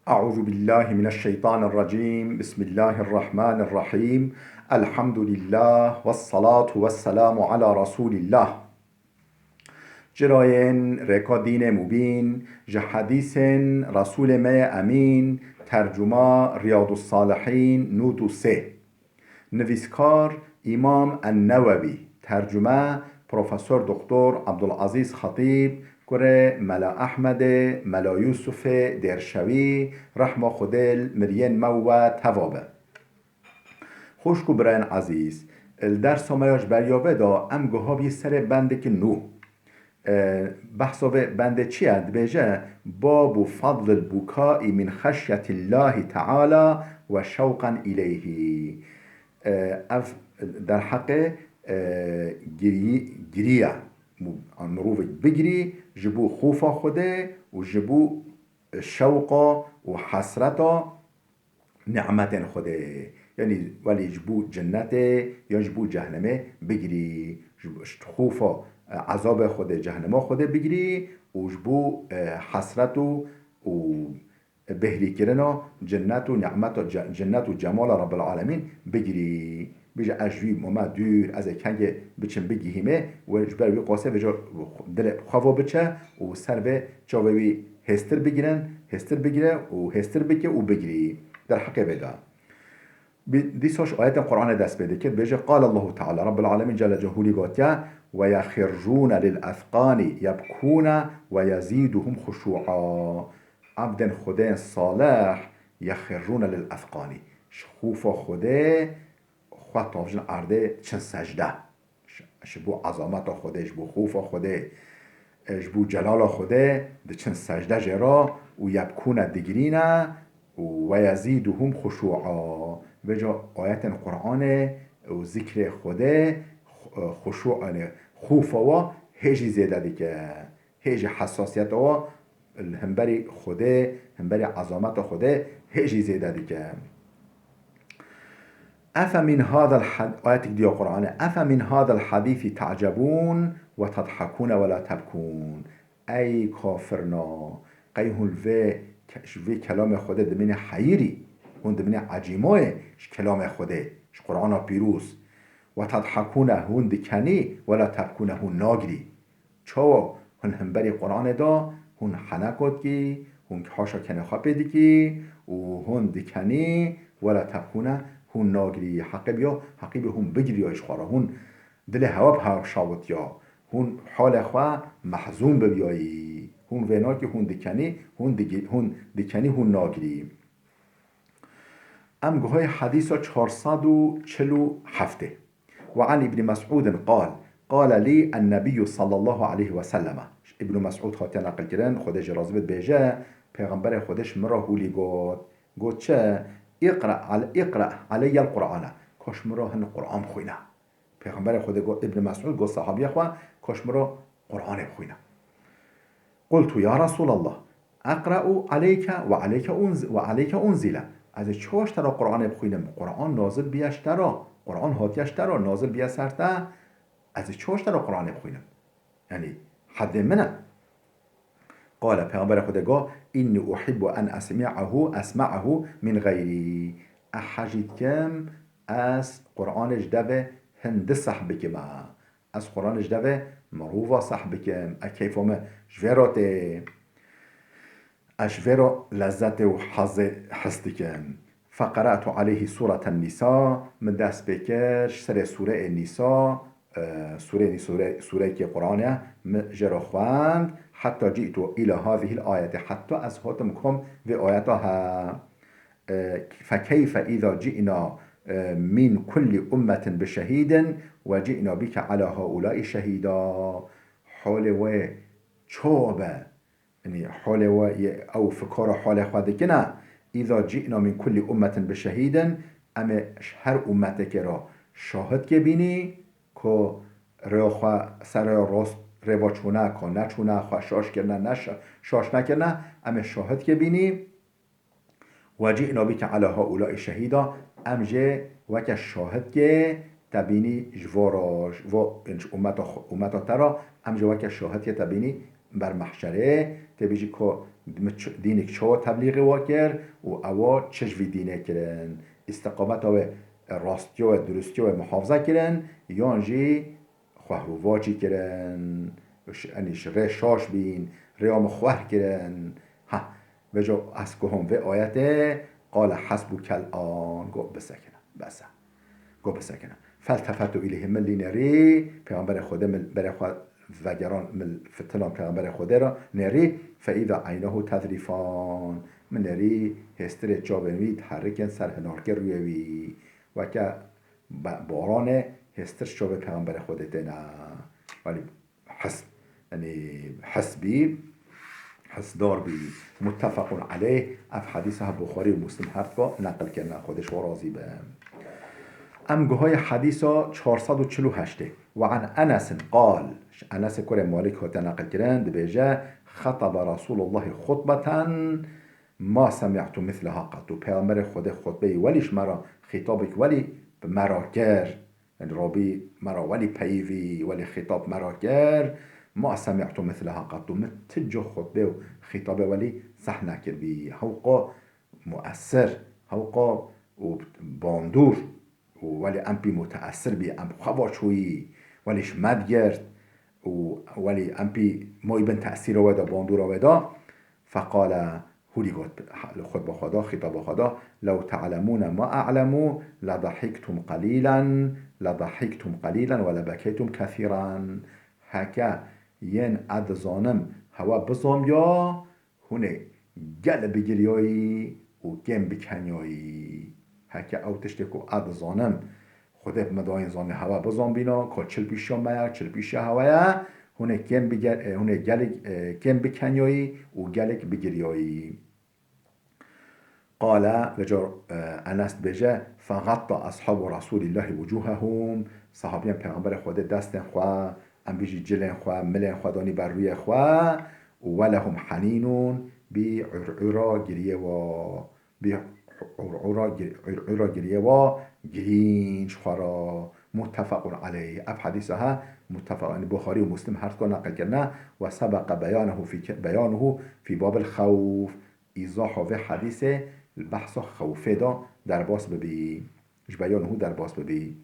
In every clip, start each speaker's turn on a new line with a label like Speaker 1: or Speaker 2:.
Speaker 1: أعوذ بالله من الشيطان الرجيم بسم الله الرحمن الرحيم الحمد لله والصلاة والسلام على رسول الله جراين ركا دين مبين جحديث رسول ما أمين ترجمة رياض الصالحين نوت سه نویسکار امام النووی ترجمه پروفسور دکتر عبدالعزیز خطیب کره ملا احمد ملا یوسف درشوی رحمه خودل مرین مو توابه خوشکو براین عزیز الدرس مایاش بریابه دا ام گوها سر بنده که نو بحثا به بنده چی هد بیجه باب فضل البکاء من خشیت الله تعالی و شوقا الیه اف در حق گریه مروف بگری جبو خوفا خوده و جبو شوقا و حسرتا نعمت خوده یعنی ولی جبو جنته یا جبو جهنمه بگری خوفا عذاب خوده جهنم خوده بگری و جبو حسرت و بهری کرنا جنت و نعمت و جنت و جمال رب العالمین بگیری بیجا اجوی مما دور از کنگ بچن بگیهیمه و جبر وی قاسه بیجا دل خواه بچه و سر به جاوی هستر بگیره و هستر بگیره و بگیری در حق بدا دیساش آیت قرآن دست بده که بیجا قال الله تعالی رب العالمین جل جهولی گاتیا و یخرجون للأثقان یبکون و یزیدهم خشوعا عبد خدا صالح یخرون للأثقانی خوفا خدا خواه تافجن عرده چن سجده شبو عظامت خدا شبو خوفا خدا شبو جلال خدا ده چن سجده جرا و یبکون دگرینه و یزیدهم خشوعا بجا آیت قرآن و ذکر خدا خشوع خوفا و هیجی زیده دیگه هیجی حساسیت و همبری خوده همبری عظمت خوده هیچی زیده دیگه افمن هذا آیت دی قرآن افمن هذا الحديث تعجبون و تضحكون ولا تبكون ای کافرنا قیهون و کلام خوده دمین حیری هون دمین عجیمای کلام خوده قرآن پیروز و تضحكون هون دکنی ولا تبكون هون ناگری چو هون همبری قرآن دا هون حنکات کی هون حاشا کنه خاپیدی کی و هون دکنی ولا تبکونه هون ناگری حقی به هون بگیری ایش خواره هون دل هوا شاوت یا هون حال خواه محزون ببیایی هون وینا که هون دکنی هون ناگری امگوهای حدیث 447 وعن ابن مسعود قال لي النبي صلى الله عليه وسلم ابن مسعود خاطر نقل کردن خودش راضی بود بیجه پیغمبر خودش مرا هولی گفت چه اقرا علی القرآن کاش مرا هن قرآن خوینه پیغمبر خود ابن مسعود گفت صحابی خواه کاش مرا قرآن خوینه قلت یا رسول الله اقرا علیک و علیک انزل از چوش ترا قرآن بخوینم قرآن نازل بیاش ترا قرآن هاتیش ترا نازل بیا سرته از چوش ترا قرآن بخوینم یعنی حد منه قال پیغمبر خدا گفت اینی احب ان اسمعه من غیری احجید کم از قرآن جدوه هند صحبه کم از قرآن جدوه مروفا صحبه کم اکیفوم جویراته اشویرا لذت و حسد کم فقرأت عليه سورة النساء من دست بکرش سر سوره النساء سوره که قرآنه جرا خواند حتی جئت الى هذه الآية حتی از هاتم کم و آیتها فكيف اذا جئنا من كل امة بشهيد وجئنا بك على هؤلاء شهيدا حال و چوبه یعنی حال و او فکر حال خود کنه اذا جئنا من كل امة بشهيد اما هر امت که را شاهد که بینی که سر راست روا چونه که نچونه خواه شاش کرنه شاش نکرنه اما شاهد که بینی و جئنا بک علی هؤلاء شهیدا امجه وک شاهد که تبینی جواراش و امتا ترا امجه وک شاهد که تبینی بر محشره تبیجی که دینک چه تبلیغ واکر و اوا چشوی دینه کرن استقامت و راستی و درستی و محافظه کرن یانجی خوهرواچی کرن انیش ره شاش بین ریام خواه کرن ها وجا از که هم و آیته قال حسبک الان گو بسکنه بسه گو بسکنه فالتفتو الیه ملی نری پیغمبر خدا برای خود وگران فتنان پیغمبر خدا را نری فاذا عینه تذریفان من نری هستر جابنوی تحرکن سر هنارکر رویوی و که باران هستر شابه پیغمبر خدا دینا ولی حسب یعنی حسبی حسدار بی متفق علیه اف حدیث ها بخاری و مسلم هفت با نقل کرده خودش و راضی به امگوهای حدیث ها 448 و عن انس قال انس کره مالک ها نقل کرند بیجه خطب رسول الله خطبتا ما سمعت مثلها قط و پیغمبر خود خطبه ولیش مرا خطابک ولی مرا کرد رابی مرا ولی پیوی ولی خطاب مرا کرد ما سمعت مثلها قط متجه خطبه و خطابه ولی صح نکر بی حوقا مؤثر حوقا و باندور ولی ام بی متأثر بی ام خواباشوی ولیش مد گرد ولی ام بی مای بن تأثیر ودا باندور ودا فقال هولی گفت خود با خدا خطاب خدا لو تعلمون ما اعلمو لضحكتم قلیلا ولبكيتم كثيرا هکا ین ادزانم هوا بزام یا هونه گل بگیریایی و گم بکنیایی هکا او تشتکو ادزانم خودت مداین زانه هوا بزام بینا که چل پیشا میا چل پیشا هوایا هونه گم بکنیایی و گلک بگیریایی قال لجر انس بجه فغطى اصحاب رسول الله وجوههم صحابیان پیغمبر خود دستن خواه ام بیجی جلن خواه ملن خواه دانی بر روی خواه ولهم حنینون بی عرعرا گریه و گرینش خورا متفق علیه اف حدیثه ها متفق بخاری و مسلم هر کار نقل کرده و سبق بیانه فی باب الخوف ایضاح و حدیث البحث خوفه دا در باس ببی بیانه در باس ببی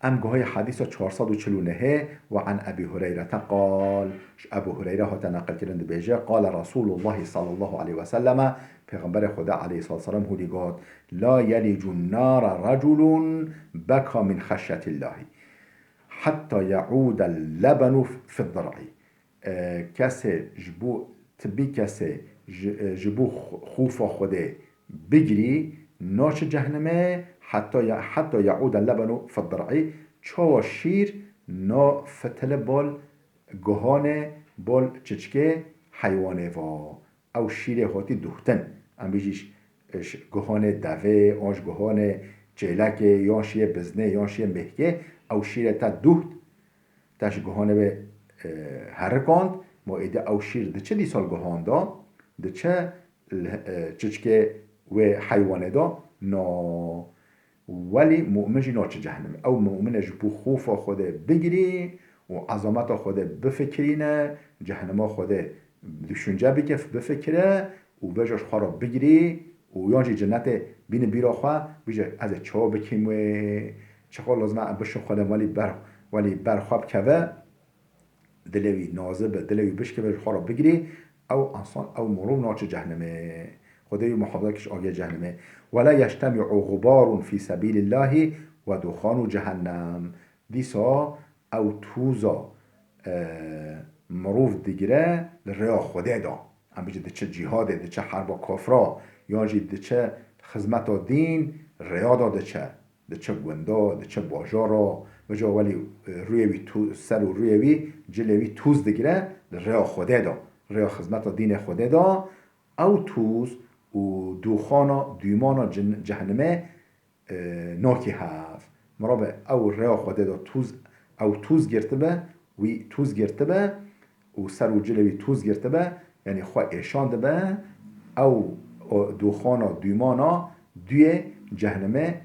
Speaker 1: امگوهای حدیث 449 و عن ابی هریره قال ابو هریره ها تنقل کرند بیجه قال رسول الله صلی الله علیه و سلم پیغمبر خدا علیه الصلاه والسلام هودی گفت لا یلج النار رجل بکا من خشیت الله حتی یعود اللبن فی الضرع کسی جبو خوف خوده بگیری ناش جهنمه حتی یعود اللبن فی الضرع چو شیر نا فتل بال گهانه بال چچکه حیوانه و او شیر هاتی دوختن ام بیجیش گهانه دوه آنش گهانه چیلکه یا شیر بزنه یا شیر مهکه او شیر تا دوخت تاش گهانه به هرکاند ما ایده او شیر ده چه دی سال گهان دا ده چه چچکه و حیوانه دا نا ولی مؤمن جی ناچه جهنم او مؤمن جبو خوف خوده بگیری و عظمت خوده بفکرینه جهنم خوده دشونجه بکف بفکره و بجاش خارا بگیری و یانجی جنت بین بیرا خواه بیجه از چا بکیم و چخواه لازمه بشو خودم ولی برخواب که دلوی نازب دلوی بشکه بجاش خارا بگیری او انسان او مرور ناچه جهنمه خدای محافظه کش آگه جهنمه ولا یجتمع غبار فی سبیل الله و دخان جهنم دیسا او توزا مروف دیگره لریا خوده دا هم بیجه ده چه جهاده ده چه حربا کافرا یا جی ده چه خدمت دین ریا دا ده چه گوندا ده چه باجارا و جا ولی رویوی سر و رویوی جلوی توز دیگره لریا خوده دا ریا خدمت دین خوده دا او توز و دوخانا دیمانا جهنمه ناکی هست مرابه او ریا خوده دا توز گرته به وی توز گرته به و سر و جلوی توز گرته به یعنی خواه ایشانده به او دوخانا دیمانا دوی جهنمه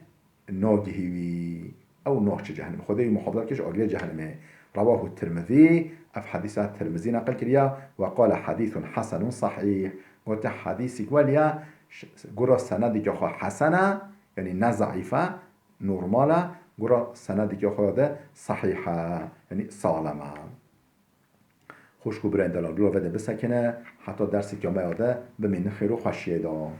Speaker 1: ناگهیوی او ناخچه جهنمه خدای محافظه کش آگه جهنمه رواه الترمذي اف حديث الترمذي نقل كريا وقال حديث حسن صحيح قلت حديث وليا قرا سند جخوا حسنه يعني نزعيفه نورماله قرا سند جخوا ده صحيحه يعني سالمه خوشکو برای دلال بلا وده بسکنه حتی درسی که آمده بمین خیر و خوشیه دا